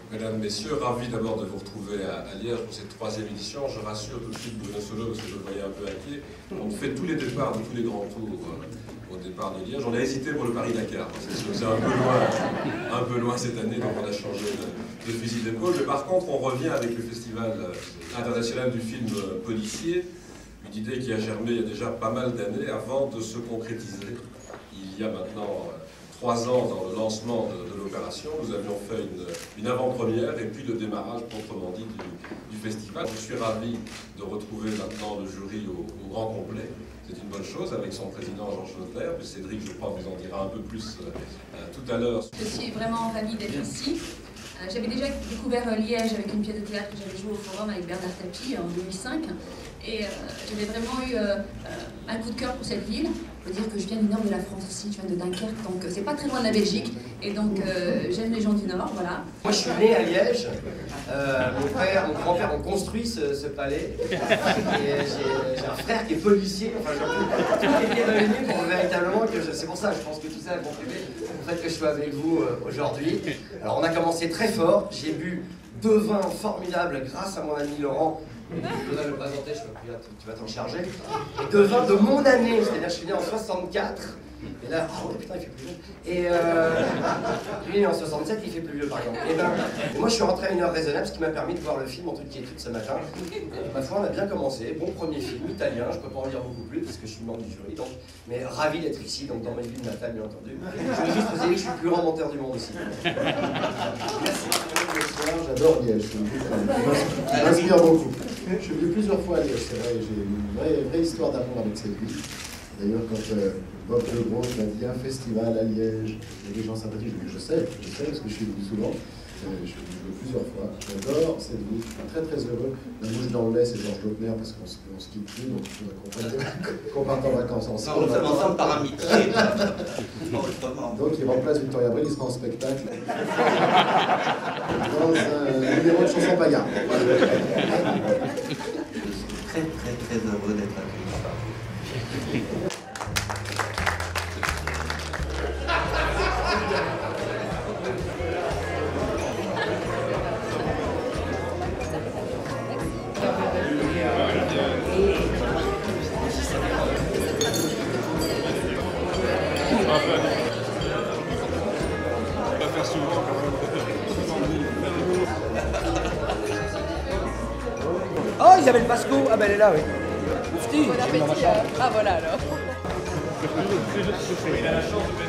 Mesdames, Messieurs, ravi d'abord de vous retrouver à Liège pour cette 3e édition. Je rassure tout de suite Bruno Solo parce que je le voyais un peu inquiet. On fait tous les départs de tous les grands tours au départ de Liège. On a hésité pour le Paris-Dakar. C'est un peu loin cette année, donc on a changé de fusil d'épaule. Mais par contre, on revient avec le Festival international du film policier. Une idée qui a germé il y a déjà pas mal d'années avant de se concrétiser. Il y a maintenant 3 ans dans le lancement de l'opération, nous avions fait une avant-première et puis le démarrage proprement dit du festival. Je suis ravi de retrouver maintenant le jury au grand complet. C'est une bonne chose avec son président Georges Leclerc. Cédric, je crois, vous en dira un peu plus tout à l'heure. Je suis vraiment ravie d'être ici. J'avais déjà découvert Liège avec une pièce de théâtre que j'avais jouée au Forum avec Bernard Tapie en 2005. Et j'avais vraiment eu un coup de cœur pour cette ville. Il faut dire que je viens du nord de la France aussi, je viens de Dunkerque, donc c'est pas très loin de la Belgique. Et donc j'aime les gens du nord, voilà. Moi je suis né à Liège. Mon père, mon grand-père ont construit ce palais. Et j'ai un frère qui est policier. Enfin, tout était réuni pour véritablement que c'est pour ça, je pense que tout ça a contribué au fait que je sois avec vous aujourd'hui. Alors on a commencé très fort. J'ai bu 2 vins formidables grâce à mon ami Laurent. Je vais le présenter, tu vas t'en charger. 2 vins de mon année, c'est-à-dire je suis né en 64. Et là, oh putain, il fait plus vieux. Et lui, en 67, il fait plus vieux, par exemple. Et moi, je suis rentré à une heure raisonnable, ce qui m'a permis de voir le film en toute quiétude ce matin. Et, ma foi, on a bien commencé. Bon premier film italien, je peux pas en dire beaucoup plus parce que je suis membre du jury. Donc, mais ravi d'être ici, donc dans ma ville natale, bien entendu. Je veux juste préciser que je suis le plus grand menteur du monde ici. Merci. J'adore Liège, ça m'inspire beaucoup. Je suis venu plusieurs fois à Liège, c'est vrai, j'ai une vraie histoire d'amour avec cette ville. D'ailleurs, quand Bob Le Gros m'a dit un festival à Liège, il y a des gens sympathiques, je sais, parce que je suis venu souvent. Je suis venu plusieurs fois. J'adore cette ville, je suis très très heureux. La mouche dans le lait, c'est Georges Leclerc parce qu'on se quitte plus, donc il faudrait qu'on parte en vacances ensemble. On va ensemble par amitié. Donc il remplace Victoria Abril, il sera en spectacle dans un numéro de chanson paillard. Très très très heureux d'être accueilli. Oh, Isabelle Pasco. Ah ben elle est là, oui. Oufti. Bon appétit. Ah voilà alors. Il a la chance de